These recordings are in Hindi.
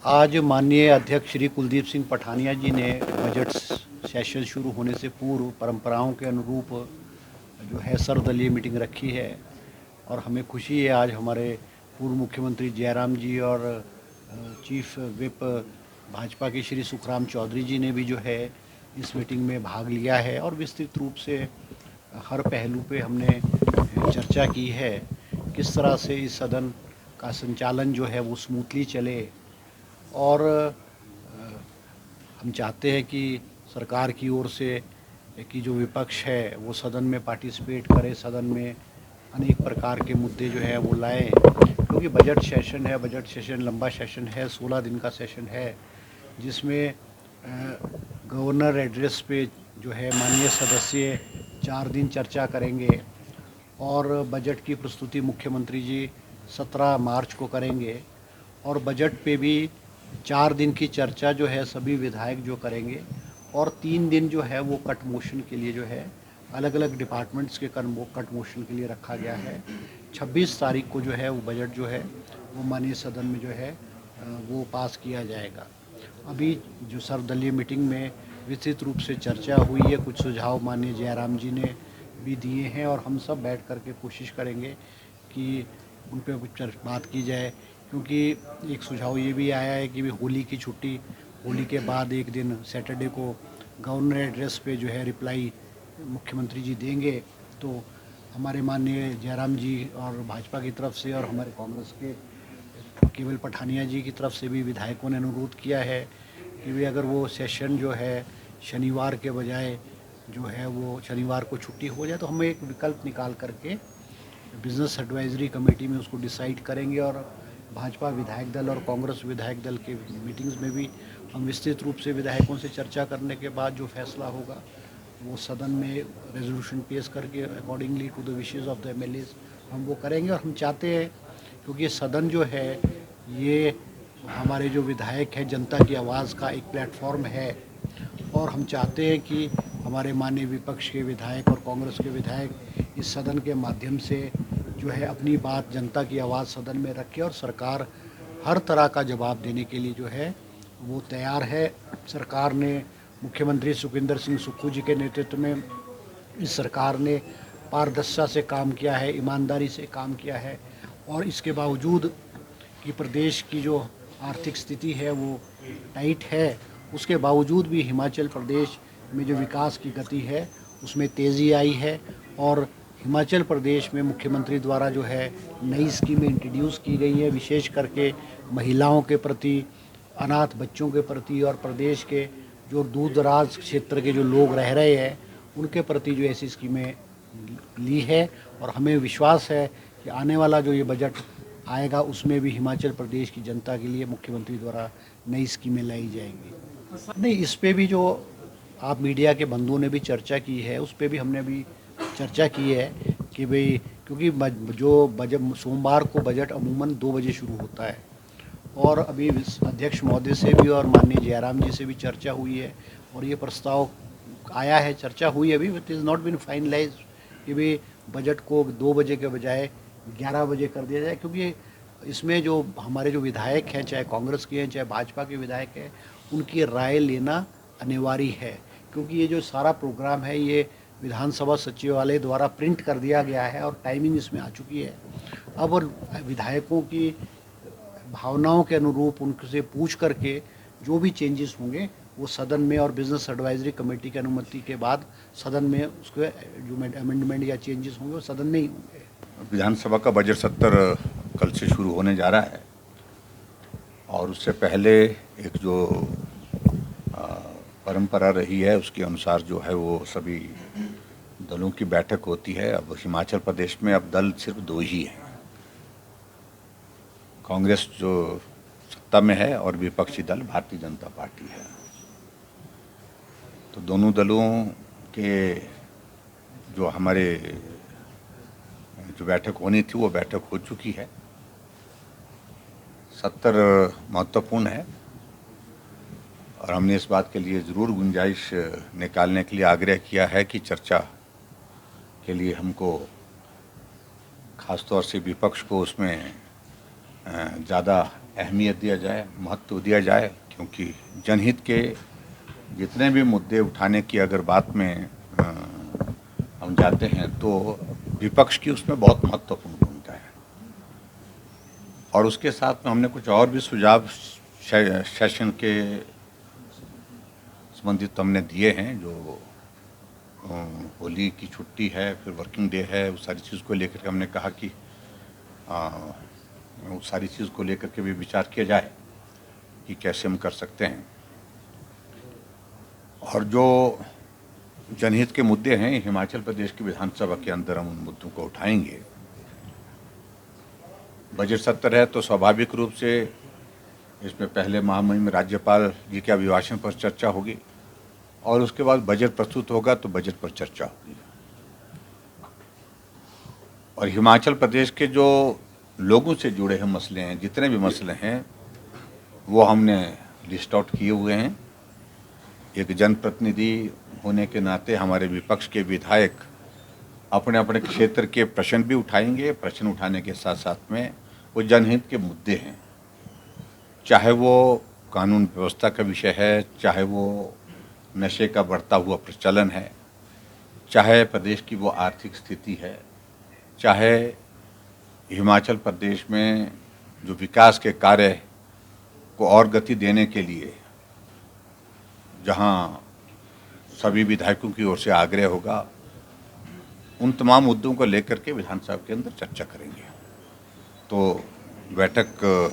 आज माननीय अध्यक्ष श्री कुलदीप सिंह पठानिया जी ने बजट सेशन शुरू होने से पूर्व परंपराओं के अनुरूप जो है सर्वदलीय मीटिंग रखी है। और हमें खुशी है आज हमारे पूर्व मुख्यमंत्री जयराम जी और चीफ विप भाजपा के श्री सुखराम चौधरी जी ने भी जो है इस मीटिंग में भाग लिया है और विस्तृत रूप से हर पहलू पे हमने चर्चा की है। किस तरह से इस सदन का संचालन जो है वो स्मूथली चले और हम चाहते हैं कि सरकार की ओर से कि जो विपक्ष है वो सदन में पार्टिसिपेट करे, सदन में अनेक प्रकार के मुद्दे जो है वो लाएं, क्योंकि बजट सेशन है। बजट सेशन लंबा सेशन है, 16 दिन का सेशन है, जिसमें गवर्नर एड्रेस पे जो है माननीय सदस्य 4 दिन चर्चा करेंगे और बजट की प्रस्तुति मुख्यमंत्री जी 17 मार्च को करेंगे और बजट पे भी 4 दिन की चर्चा जो है सभी विधायक जो करेंगे और 3 दिन जो है वो कट मोशन के लिए जो है अलग अलग डिपार्टमेंट्स के कट मोशन के लिए रखा गया है। 26 तारीख को जो है वो बजट जो है वो माननीय सदन में जो है वो पास किया जाएगा। अभी जो सर्वदलीय मीटिंग में विस्तृत रूप से चर्चा हुई है, कुछ सुझाव माननीय जयराम जी ने भी दिए हैं और हम सब बैठ कर के कोशिश करेंगे कि उन पर कुछ बात की जाए, क्योंकि एक सुझाव ये भी आया है कि होली की छुट्टी, होली के बाद एक दिन सैटरडे को गवर्नर एड्रेस पे जो है रिप्लाई मुख्यमंत्री जी देंगे। तो हमारे माननीय जयराम जी और भाजपा की तरफ से और हमारे कांग्रेस के केवल पठानिया जी की तरफ से भी विधायकों ने अनुरोध किया है कि वे अगर वो सेशन जो है शनिवार के बजाय जो है वो शनिवार को छुट्टी हो जाए तो हम एक विकल्प निकाल करके बिजनेस एडवाइजरी कमेटी में उसको डिसाइड करेंगे और भाजपा विधायक दल और कांग्रेस विधायक दल के मीटिंग्स में भी हम विस्तृत रूप से विधायकों से चर्चा करने के बाद जो फैसला होगा वो सदन में रेजोल्यूशन पेश करके accordingly to the wishes of the MLAs हम वो करेंगे। और हम चाहते हैं, क्योंकि ये सदन जो है ये हमारे जो विधायक हैं जनता की आवाज़ का एक प्लेटफॉर्म है और हम चाहते हैं कि हमारे माननीय विपक्ष के विधायक और कांग्रेस के विधायक इस सदन के माध्यम से जो है अपनी बात, जनता की आवाज़ सदन में रखे और सरकार हर तरह का जवाब देने के लिए जो है वो तैयार है। सरकार ने मुख्यमंत्री सुखविंदर सिंह सुक्खू जी के नेतृत्व में इस सरकार ने पारदर्शिता से काम किया है, ईमानदारी से काम किया है और इसके बावजूद कि प्रदेश की जो आर्थिक स्थिति है वो टाइट है, उसके बावजूद भी हिमाचल प्रदेश में जो विकास की गति है उसमें तेज़ी आई है और हिमाचल प्रदेश में मुख्यमंत्री द्वारा जो है नई स्कीमें इंट्रोड्यूस की गई हैं, विशेष करके महिलाओं के प्रति, अनाथ बच्चों के प्रति और प्रदेश के जो दूर दराज क्षेत्र के जो लोग रह रहे हैं उनके प्रति जो ऐसी स्कीमें ली है। और हमें विश्वास है कि आने वाला जो ये बजट आएगा उसमें भी हिमाचल प्रदेश की जनता के लिए मुख्यमंत्री द्वारा नई स्कीमें लाई जाएंगी। नहीं, इस पे भी जो आप मीडिया के बंधुओं ने भी चर्चा की है उस पर भी हमने भी चर्चा की है कि भाई, क्योंकि जो बजट सोमवार को बजट अमूमन 2 बजे शुरू होता है और अभी अध्यक्ष महोदय से भी और माननीय जयराम जी से भी चर्चा हुई है और ये प्रस्ताव आया है, चर्चा हुई अभी, it is not been finalise कि भाई बजट को 2 बजे के बजाय 11 बजे कर दिया जाए, क्योंकि इसमें जो हमारे जो विधायक हैं, चाहे कांग्रेस के हैं चाहे भाजपा के विधायक हैं, उनकी राय लेना अनिवार्य है, क्योंकि ये जो सारा प्रोग्राम है ये विधानसभा सचिवालय द्वारा प्रिंट कर दिया गया है और टाइमिंग इसमें आ चुकी है। अब और विधायकों की भावनाओं के अनुरूप उनसे पूछ करके जो भी चेंजेस होंगे वो सदन में और बिजनेस एडवाइजरी कमेटी की अनुमति के बाद सदन में उसके जो अमेंडमेंट या चेंजेस होंगे वो सदन में ही होंगे। विधानसभा का बजट सत्र कल से शुरू होने जा रहा है और उससे पहले एक जो परंपरा रही है उसके अनुसार जो है वो सभी दलों की बैठक होती है। अब हिमाचल प्रदेश में अब दल सिर्फ 2 ही हैं, कांग्रेस जो सत्ता में है और विपक्षी दल भारतीय जनता पार्टी है। तो दोनों दलों के जो हमारे जो बैठक होनी थी वो बैठक हो चुकी है। सत्र महत्वपूर्ण है और हमने इस बात के लिए ज़रूर गुंजाइश निकालने के लिए आग्रह किया है कि चर्चा के लिए हमको ख़ास तौर से विपक्ष को उसमें ज़्यादा अहमियत दिया जाए, महत्व दिया जाए, क्योंकि जनहित के जितने भी मुद्दे उठाने की अगर बात में हम जाते हैं तो विपक्ष की उसमें बहुत महत्वपूर्ण भूमिका है। और उसके साथ में हमने कुछ और भी सुझाव सेशन के संबंधित हमने दिए हैं, जो होली की छुट्टी है, फिर वर्किंग डे है, उस सारी चीज़ को लेकर के हमने कहा कि उस सारी चीज़ को लेकर के भी विचार किया जाए कि कैसे हम कर सकते हैं। और जो जनहित के मुद्दे हैं, हिमाचल प्रदेश की विधानसभा के अंदर हम उन मुद्दों को उठाएंगे। बजट सत्र है तो स्वाभाविक रूप से इसमें पहले महामहिम राज्यपाल जी के अभिभाषण पर चर्चा होगी और उसके बाद बजट प्रस्तुत होगा तो बजट पर चर्चा होगी। और हिमाचल प्रदेश के जो लोगों से जुड़े हैं मसले हैं, जितने भी मसले हैं, वो हमने लिस्ट आउट किए हुए हैं। एक जनप्रतिनिधि होने के नाते हमारे विपक्ष के विधायक अपने अपने क्षेत्र के प्रश्न भी उठाएंगे। प्रश्न उठाने के साथ साथ में वो जनहित के मुद्दे हैं, चाहे वो कानून व्यवस्था का विषय है, चाहे वो नशे का बढ़ता हुआ प्रचलन है, चाहे प्रदेश की वो आर्थिक स्थिति है, चाहे हिमाचल प्रदेश में जो विकास के कार्य को और गति देने के लिए जहां सभी विधायकों की ओर से आग्रह होगा, उन तमाम मुद्दों को लेकर के विधानसभा के अंदर चर्चा करेंगे। तो बैठक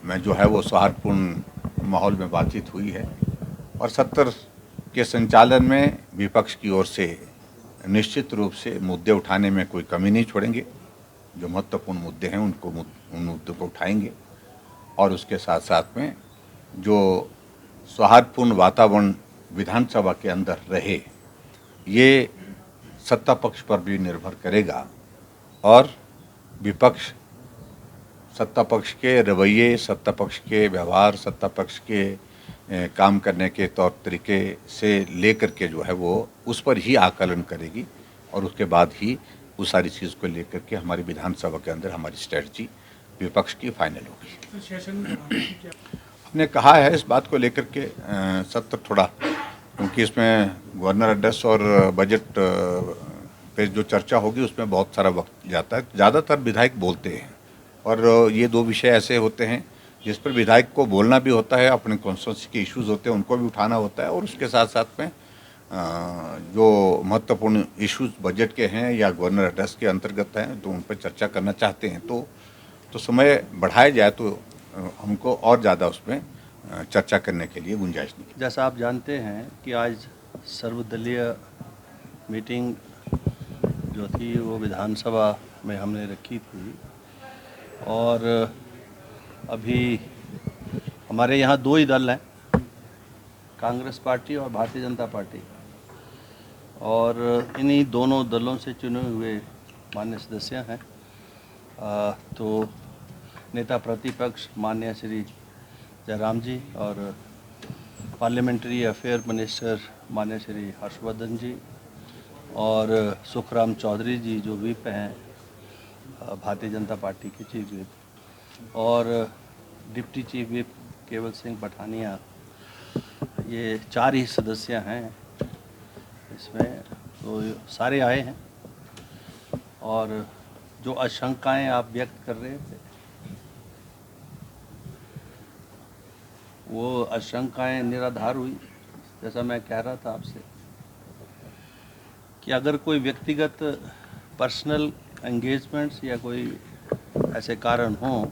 में जो है वो सौहार्दपूर्ण माहौल में बातचीत हुई है और सत्र के संचालन में विपक्ष की ओर से निश्चित रूप से मुद्दे उठाने में कोई कमी नहीं छोड़ेंगे। जो महत्वपूर्ण मुद्दे हैं उन मुद्दों को उठाएंगे और उसके साथ साथ में जो सौहार्दपूर्ण वातावरण विधानसभा के अंदर रहे, ये सत्ता पक्ष पर भी निर्भर करेगा और विपक्ष सत्ता पक्ष के रवैये, सत्ता पक्ष के व्यवहार, सत्ता पक्ष के काम करने के तौर तरीके से लेकर के जो है वो उस पर ही आकलन करेगी और उसके बाद ही उस सारी चीज़ को लेकर के हमारी विधानसभा के अंदर हमारी स्ट्रेटजी विपक्ष की फाइनल होगी। हमने कहा है इस बात को लेकर के सत्र थोड़ा, क्योंकि इसमें गवर्नर एड्रेस और बजट पे जो चर्चा होगी उसमें बहुत सारा वक्त जाता है। ज़्यादातर विधायक बोलते हैं और ये दो विषय ऐसे होते हैं जिस पर विधायक को बोलना भी होता है, अपने कॉन्स्टिट्यूंसी के इश्यूज होते हैं उनको भी उठाना होता है और उसके साथ साथ में जो महत्वपूर्ण इश्यूज बजट के हैं या गवर्नर एड्रेस के अंतर्गत हैं तो उन पर चर्चा करना चाहते हैं तो समय बढ़ाया जाए तो हमको और ज़्यादा उसमें चर्चा करने के लिए गुंजाइश नहीं। जैसा आप जानते हैं कि आज सर्वदलीय मीटिंग जो थी वो विधानसभा में हमने रखी थी और अभी हमारे यहाँ दो ही दल हैं, कांग्रेस पार्टी और भारतीय जनता पार्टी, और इन्हीं दोनों दलों से चुने हुए माननीय सदस्य हैं। तो नेता प्रतिपक्ष माननीय श्री जयराम जी और पार्लियामेंट्री अफेयर मिनिस्टर माननीय श्री हर्षवर्धन जी और सुखराम चौधरी जी जो व्हिप हैं भारतीय जनता पार्टी के चीफ व्हिप, और डिप्टी चीफ व्हिप केवल सिंह पठानिया, ये 4 ही सदस्य हैं इसमें। तो सारे आए हैं और जो आशंकाएं आप व्यक्त कर रहे थे वो आशंकाएं निराधार हुई। जैसा मैं कह रहा था आपसे कि अगर कोई व्यक्तिगत पर्सनल एंगेजमेंट्स या कोई ऐसे कारण हों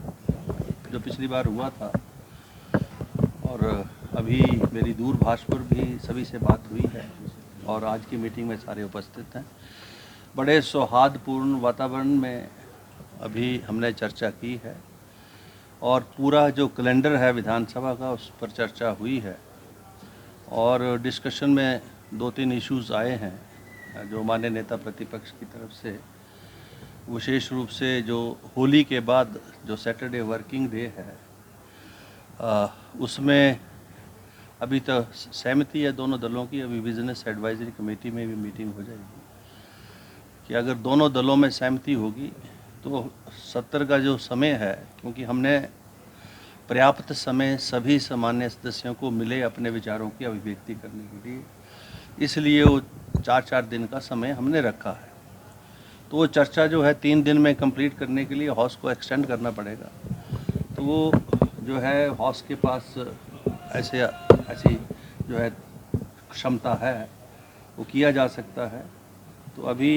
जो पिछली बार हुआ था, और अभी मेरी दूरभाष पर भी सभी से बात हुई है और आज की मीटिंग में सारे उपस्थित हैं, बड़े सौहार्दपूर्ण वातावरण में अभी हमने चर्चा की है और पूरा जो कैलेंडर है विधानसभा का उस पर चर्चा हुई है और डिस्कशन में 2-3 इश्यूज़ आए हैं जो माननीय नेता प्रतिपक्ष की तरफ से, विशेष रूप से जो होली के बाद जो सैटरडे वर्किंग डे है उसमें अभी तो सहमति है दोनों दलों की। अभी बिजनेस एडवाइजरी कमेटी में भी मीटिंग हो जाएगी कि अगर दोनों दलों में सहमति होगी तो सत्र का जो समय है, क्योंकि हमने पर्याप्त समय सभी सामान्य सदस्यों को मिले अपने विचारों की अभिव्यक्ति करने के लिए, इसलिए वो 4-4 दिन का समय हमने रखा है। तो वो चर्चा जो है 3 दिन में कंप्लीट करने के लिए हाउस को एक्सटेंड करना पड़ेगा। तो वो जो है हाउस के पास ऐसी जो है क्षमता है, वो किया जा सकता है। तो अभी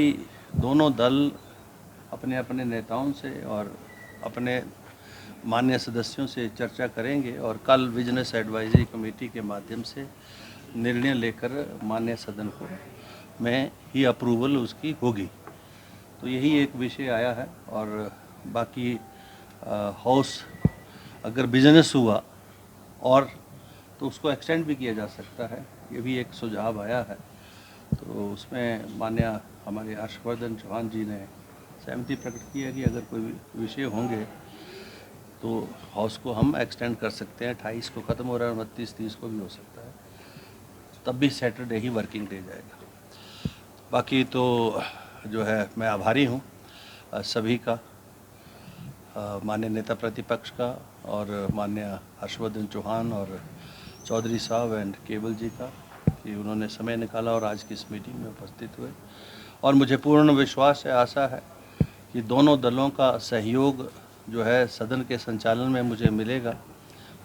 दोनों दल अपने अपने नेताओं से और अपने माननीय सदस्यों से चर्चा करेंगे और कल बिजनेस एडवाइजरी कमेटी के माध्यम से निर्णय लेकर माननीय सदन को में ही अप्रूवल उसकी होगी। तो यही एक विषय आया है। और बाकी हाउस अगर बिजनेस हुआ और तो उसको एक्सटेंड भी किया जा सकता है, ये भी एक सुझाव आया है। तो उसमें माननीय हमारे हर्षवर्धन चौहान जी ने सहमति प्रकट की है कि अगर कोई विषय होंगे तो हाउस को हम एक्सटेंड कर सकते हैं। 28 को ख़त्म हो रहा है, 29-30 को भी हो सकता है, तब भी सैटरडे ही वर्किंग डे जाएगा। बाकी तो जो है मैं आभारी हूँ सभी का, माननीय नेता प्रतिपक्ष का और माननीय हर्षवर्धन चौहान और चौधरी साहब एंड केवल जी का कि उन्होंने समय निकाला और आज की इस मीटिंग में उपस्थित हुए। और मुझे पूर्ण विश्वास है, आशा है कि दोनों दलों का सहयोग जो है सदन के संचालन में मुझे मिलेगा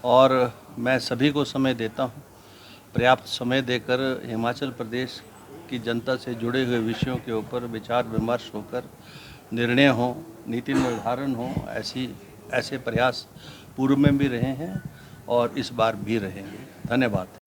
और मैं सभी को समय देता हूँ। पर्याप्त समय देकर हिमाचल प्रदेश की जनता से जुड़े हुए विषयों के ऊपर विचार विमर्श होकर निर्णय हो, नीति निर्धारण हो, ऐसे प्रयास पूर्व में भी रहे हैं और इस बार भी रहेंगे। धन्यवाद।